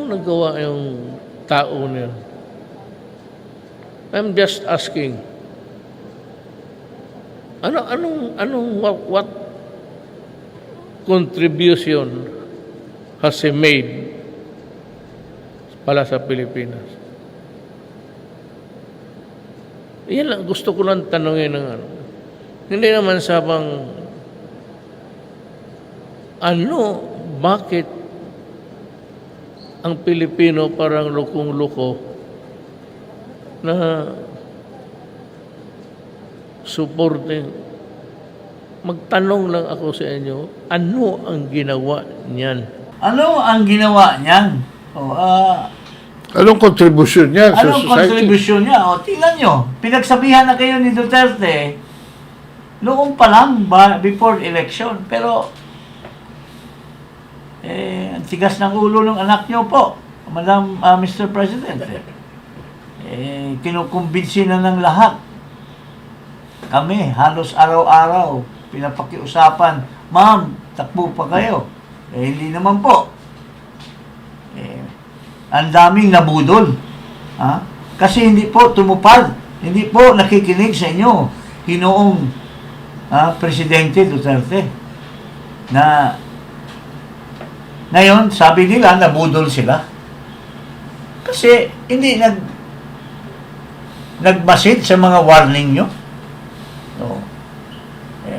nagawa yung tao niya? I'm just asking. What contribution has he made pala sa Pilipinas? Yan lang, gusto ko lang tanongin ng ano. Hindi naman sabang bakit ang Pilipino parang lukong-luko na supporting. Magtanong lang ako sa inyo, ano ang ginawa niyan? Ano ang ginawa niyan? Anong kontribusyon niya sa Anong society? kontribusyon niya? Tingnan nyo, pinagsabihan na kayo ni Duterte noong pa lang before election. Pero, ang tigas ng ulo ng anak nyo po, Madam Mr. President. Kinukumbinsi na ng lahat. Kami, halos araw-araw, pinapakiusapan, ma'am, takbo pa kayo. Hindi naman po. Ang daming nabudol. Kasi hindi po tumupad. Hindi po nakikinig sa inyo. Hinoong Presidente Duterte. Na ngayon, sabi nila, nabudol sila. Kasi hindi nagmasid sa mga warning nyo.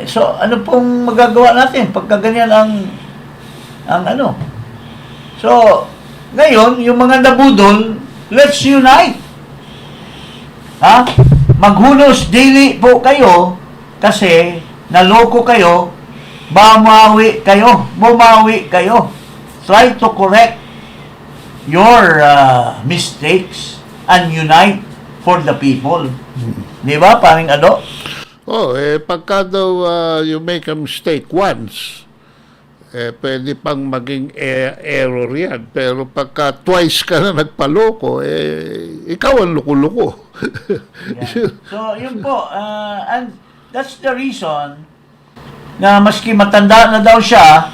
So, ano pong magagawa natin pagka ganyan ang ano? So, ngayon, yung mga nabudol, let's unite. Maghunos daily po kayo kasi naloko kayo, bumawi kayo. Try to correct your mistakes and unite for the people. Di ba, paring Ado? Pagka daw you make a mistake once, pwede pang maging error yan. Pero pagka twice ka na nagpaloko, ikaw ang luko-luko. So, yun po. And that's the reason na maski matanda na daw siya,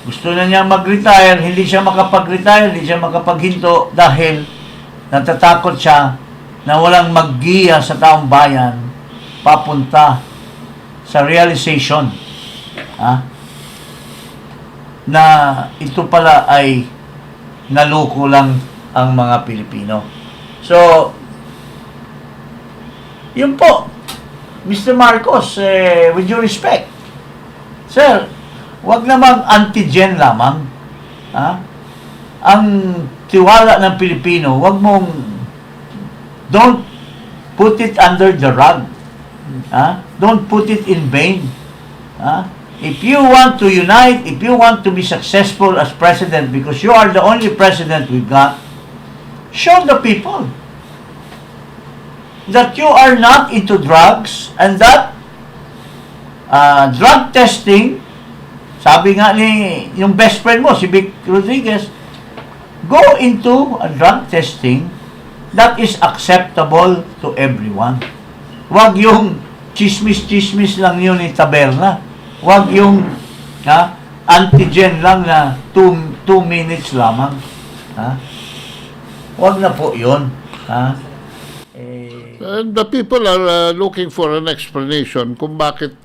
gusto na niya mag-retire, hindi siya makapag-retire, hindi siya makapaghinto dahil natatakot siya na walang maggiya sa taong bayan papunta sa realization na ito pala ay naloko lang ang mga Pilipino. So, yun po, Mr. Marcos, with due respect, sir, wag namang antigen lamang. Ang tiwala ng Pilipino, wag mong don't put it under the rug. Don't put it in vain. If you want to unite, if you want to be successful as president, because you are the only president we've got, show the people that you are not into drugs and that drug testing, sabi nga ni yung best friend mo, si Vic Rodriguez, go into a drug testing that is acceptable to everyone. Wag yung chismis-chismis lang yun ni Taberna. Wag yung antigen lang na 2 minutes lamang. Wag na po yun. And the people are looking for an explanation kung bakit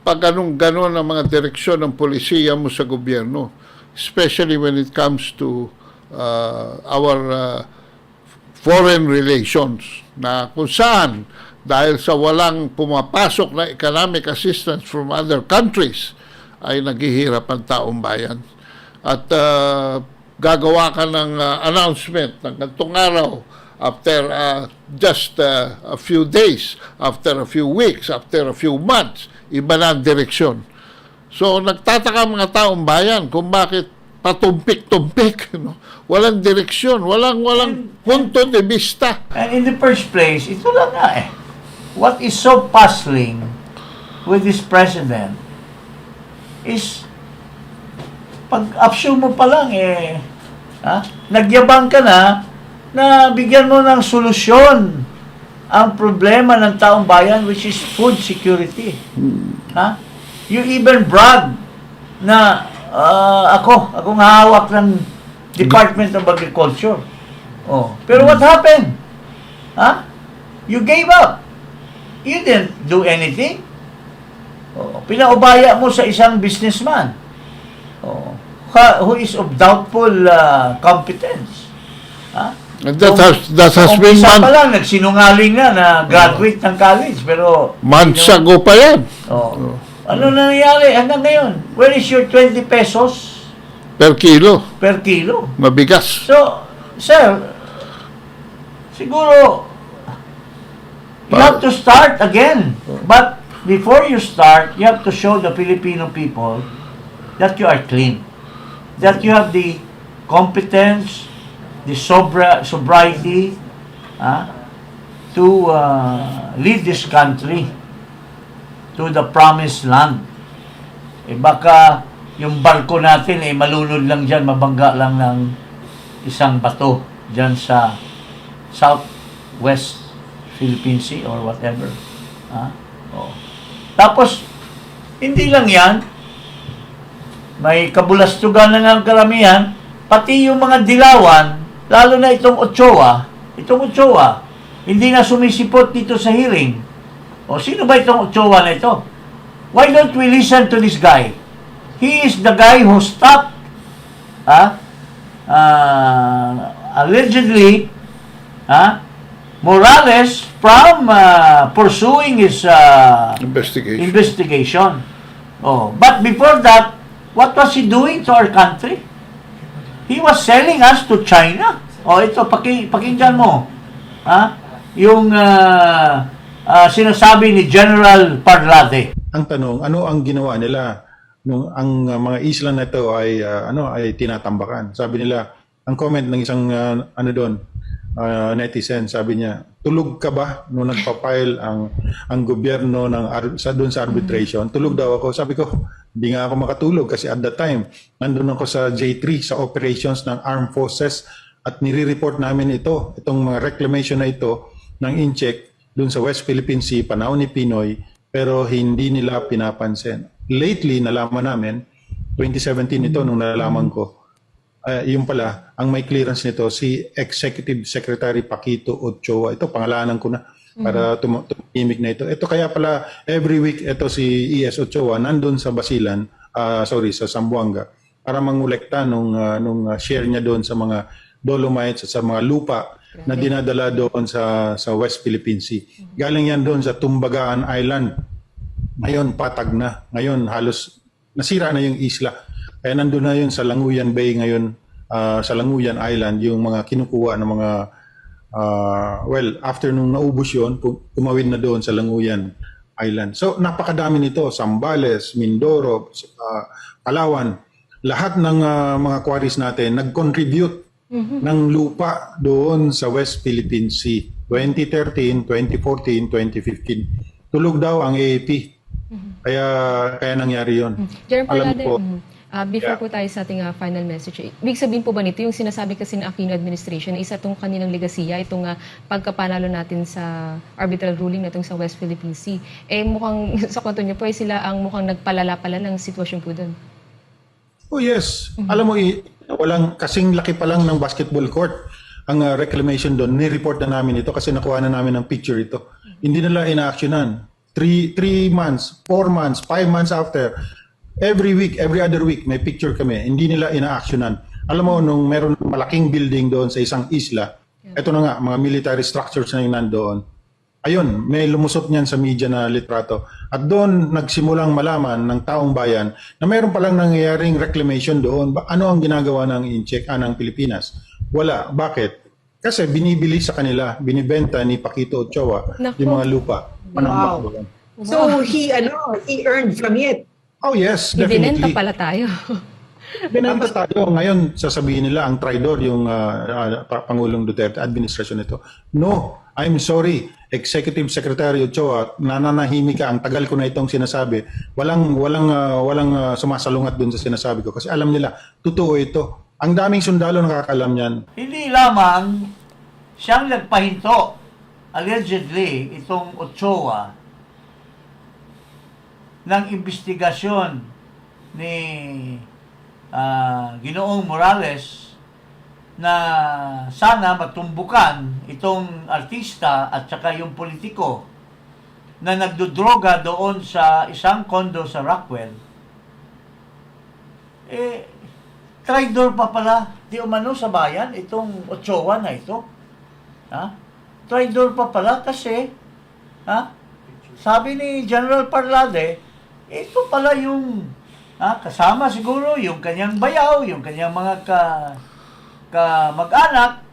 pag ganun ang mga direksyon ng polisiya mo sa gobyerno, especially when it comes to our foreign relations, na kung saan dahil sa walang pumapasok na economic assistance from other countries ay naghihirap ang taong bayan. At gagawa ka ng announcement ng ganitong araw after just a few days, after a few weeks, after a few months, iba na ang direksyon. So, nagtataka mga taong bayan kung bakit patumpik-tumpik. Walang direksyon, walang punto de vista. And in the first place, ito lang nga what is so puzzling with this president is pag-assume mo pa lang nagyabang ka na bigyan mo ng solusyon ang problema ng taong bayan, which is food security. You even brag na akong hawak ng Department of Agriculture. Pero what happened? You gave up. You didn't do anything. Pinaubaya mo sa isang businessman who is of doubtful competence. And that has been pa lang, nagsinungaling na graduate ng college, pero months ago pa yan. Ano nangyayari hanggang ngayon? Where is your 20 pesos? Per kilo. Per kilo. Mabigas. So, sir, siguro You have to start again. But before you start, you have to show the Filipino people that you are clean. That you have the competence, the sobriety to lead this country to the promised land. Baka yung barko natin malunod lang dyan, mabangga lang ng isang bato dyan sa Southwest Philippine Sea or whatever. Tapos, hindi lang yan, may kabulastugan na ng karamihan, pati yung mga dilawan, lalo na itong Ochoa, hindi na sumisipot dito sa hearing. Sino ba itong Ochoa na ito? Why don't we listen to this guy? He is the guy who stopped, allegedly, Morales from pursuing his investigation. But before that, what was he doing to our country? He was selling us to China. Ito, pakinggan mo. Yung sinasabi ni General Parlade. Ang tanong, ano ang ginawa nila nung ang mga isla na ito ay ay tinatambakan? Sabi nila, ang comment ng isang netizen, sabi niya, tulog ka ba nung nagpa-file ang gobyerno doon sa arbitration? Tulog daw ako. Sabi ko, hindi nga ako makatulog kasi at that time, nandun ako sa J3, sa operations ng Armed Forces at nire-report namin itong mga reclamation na ito ng incheck doon sa West Philippine Sea, panahon ni Pinoy, pero hindi nila pinapansin. Lately, nalaman namin, 2017 ito nung nalaman ko, yung pala, ang may clearance nito, si Executive Secretary Paquito Ochoa. Ito, pangalanan ko na para tumimik na ito. Ito kaya pala, every week, ito si E.S. Ochoa, nandun sa Basilan, sa Zamboanga, para mangulekta nung share niya doon sa mga dolomites at sa mga lupa na dinadala doon sa West Philippine Sea. Galing yan doon sa Tumbagaan Island. Ngayon, patag na. Ngayon, halos nasira na yung isla. Kaya nandun na yun sa Languyan Bay ngayon, sa Languyan Island, yung mga kinukuha ng mga, after nung naubos yun, tumawid na doon sa Languyan Island. So, napakadami nito. Sambales, Mindoro, Palawan, lahat ng mga quarries natin nag-contribute ng lupa doon sa West Philippine Sea. 2013, 2014, 2015. Tulog daw ang AAP. Kaya nangyari yun. General Alam Parlade, po, before po tayo sa ating final message, ibig sabihin po ba nito yung sinasabi kasi ng Aquino administration na isa itong kanilang legasiya, itong pagkapanalo natin sa arbitral ruling na itong sa West Philippine Sea, mukhang sa kwento niyo po sila ang mukhang nagpalala pala ng sitwasyon po doon. Oh yes. Alam mo, walang kasing laki pa lang ng basketball court ang reclamation doon. Ni-report na namin ito kasi nakuha na namin ng picture ito. Hindi nila ina-actionan. 3 months, 4 months, 5 months after, every week, every other week, may picture kami. Hindi nila ina-actionan. Alam mo, nung meron malaking building doon sa isang isla, ito na nga, mga military structures na yung nandoon. Ayun, may lumusot niyan sa media na litrato. At doon nagsimulang malaman ng taong bayan na mayroon palang nangyayaring reclamation doon. Ano ang ginagawa ng incheck ng Pilipinas? Wala. Bakit? Kasi binibili sa kanila, binibenta ni Paquito Ochoa yung mga lupa. Wow. So he earned from it. Oh yes, definitely. Ibinenta pala tayo. Binenta tayo. Ngayon, sasabihin nila ang traidor yung Pangulong Duterte, administration nito. No, I'm sorry. Executive Secretary Ochoa, nananahimik ka. Ang tagal ko na itong sinasabi. Walang sumasalungat dun sa sinasabi ko. Kasi alam nila, totoo ito. Ang daming sundalo nakakalam yan. Hindi lamang siyang nagpahinto, allegedly, itong Ochoa, ng investigasyon ni Ginoong Morales na sana matumbukan itong artista at saka yung politiko na nagdodroga doon sa isang kondo sa Rockwell. Traidor pa pala di umano sa bayan itong Ochoa na ito. Traidor pa pala kasi sabi ni General Parlade, ito pala yung kasama siguro yung kanyang bayaw, yung kanyang mga mag-anak,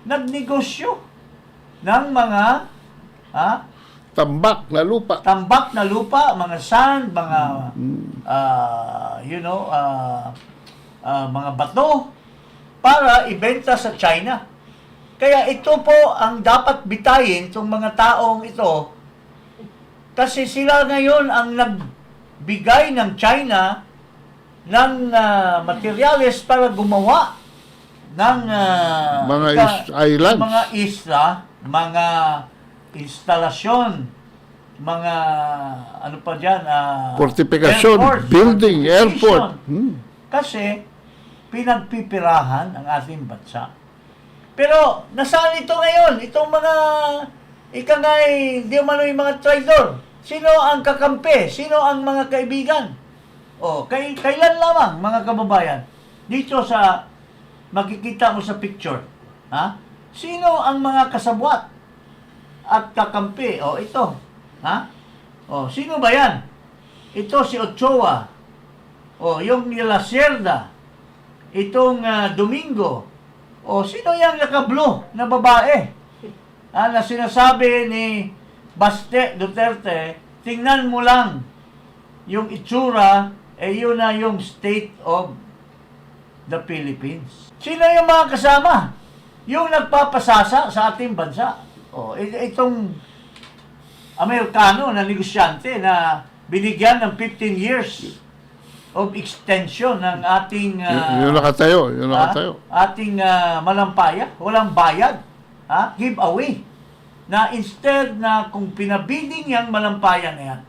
nagnegosyo ng mga Tambak na lupa. Tambak na lupa, mga sand, mga mga bato para ibenta sa China. Kaya ito po ang dapat bitayin itong mga taong ito kasi sila ngayon ang nagbigay ng China ng materyales para gumawa ng Mga islands. mga isla, mga instalasyon, mga ano pa dyan, Fortification, building, airport. Kasi pinagpipirahan ang ating bansa. Pero nasaan ito ngayon? Itong mga di umano yung mga traidor. Sino ang kakampi? Sino ang mga kaibigan? Kailan lamang, mga kababayan? Dito sa makikita mo sa picture, sino ang mga kasabwat at kakampi? Ito. Sino ba yan? Ito si Ochoa. Yung La Sierda. Itong Domingo. Sino yung naka-blue na babae? Na sinasabi ni Baste Duterte, tingnan mo lang yung itsura, yun na yung state of the Philippines. Sino yung mga kasama? Yung nagpapasasa sa ating bansa. Itong Amerikano na negosyante na binigyan ng 15 years of extension ng ating Yun nakatayo. ating malampaya, walang bayad, giveaway. Na instead na kung pinabiding yung malampaya na yan,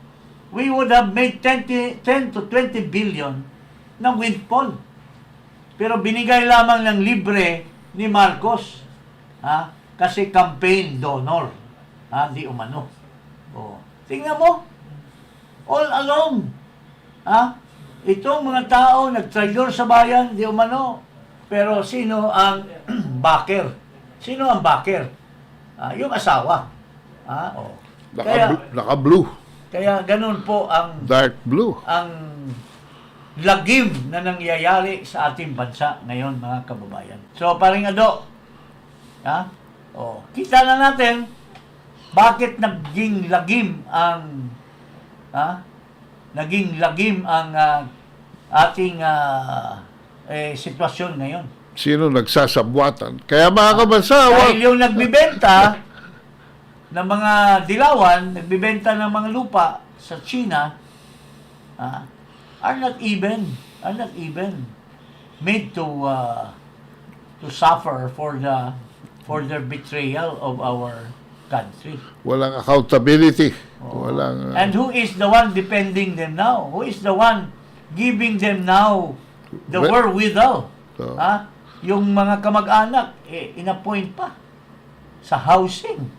we would have made 10 to 20 billion ng windfall. Pero binigay lamang ng libre ni Marcos. Kasi campaign donor. Di umano. Tingnan mo. All along. Itong mga tao nagtraidor sa bayan, di umano. Pero sino ang backer? Sino ang backer? Yung asawa. Naka-blue. Kaya ganun po ang Dark blue. ang lagim na nangyayari sa ating bansa ngayon, mga kababayan. So, paring Ado, kita na natin bakit naging lagim ang ating sitwasyon ngayon. Sino nagsasabwatan? Kaya mga kabansa, Dahil yung nagbibenta ng mga dilawan, nagbibenta ng mga lupa sa China, are not even made to suffer for their betrayal of our country. walang accountability. Walang And who is the one defending them now? Who is the one giving them now the wherewithal? Yung mga kamag-anak, inappoint pa sa housing.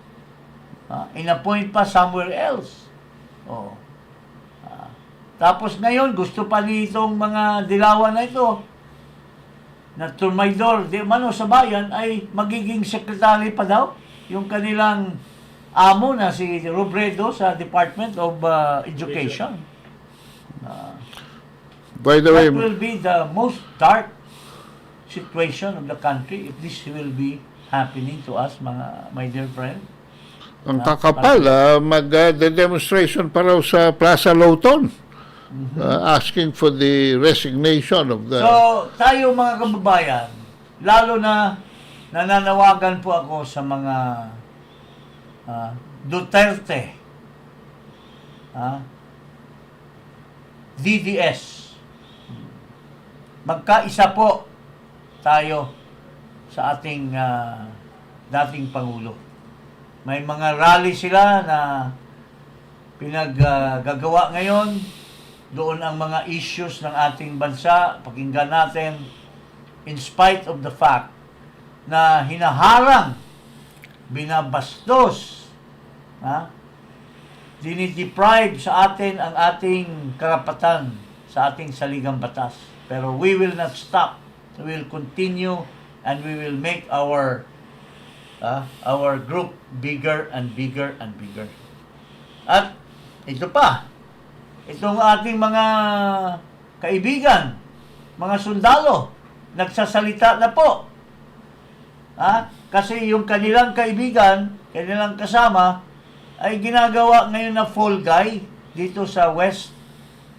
Inappoint pa somewhere else. Tapos ngayon, gusto pa nitong mga dilawan na ito na turmaydor, di mano sa bayan, ay magiging sekretary pa daw. Yung kanilang amo na si Robredo sa Department of Education. By the way, That will be the most dark situation of the country if this will be happening to us, my dear friend. ang kakapal, mag-demonstration pa raw sa Plaza Lawton. Asking for the resignation of the... So, tayo mga kababayan, lalo na nananawagan po ako sa mga Duterte, DDS. Magkaisa po tayo sa ating dating Pangulo. May mga rally sila na pinaggagawa ngayon. Doon ang mga issues ng ating bansa. Pakinggan natin, in spite of the fact na hinaharang, binabastos, dinideprive sa atin ang ating karapatan sa ating saligang batas. Pero we will not stop. We will continue and we will make our group bigger and bigger and bigger. At ito pa, itong ating mga kaibigan, mga sundalo, nagsasalita na po. Kasi yung kanilang kaibigan, kanilang kasama, ay ginagawa ngayon na fall guy dito sa West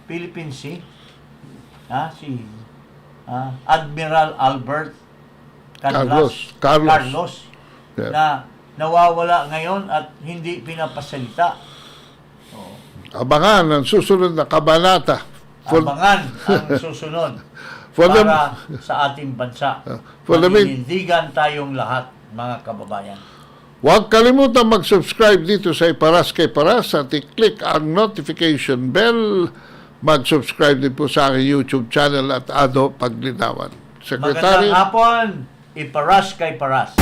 Philippine Sea. Si Admiral Albert Carlos. Yeah. Na nawawala ngayon at hindi pinapasalita. Abangan ang susunod na kabanata. Abangan ang susunod For the- para sa ating bansa. For the min- Maninindigan tayong lahat, mga kababayan. Huwag kalimutan mag-subscribe dito sa Iparas kay Paras at i-click ang notification bell. Mag-subscribe din po sa aking YouTube channel at Ado Paglinawan. Secretary, Magandang hapon, Iparas kay Paras.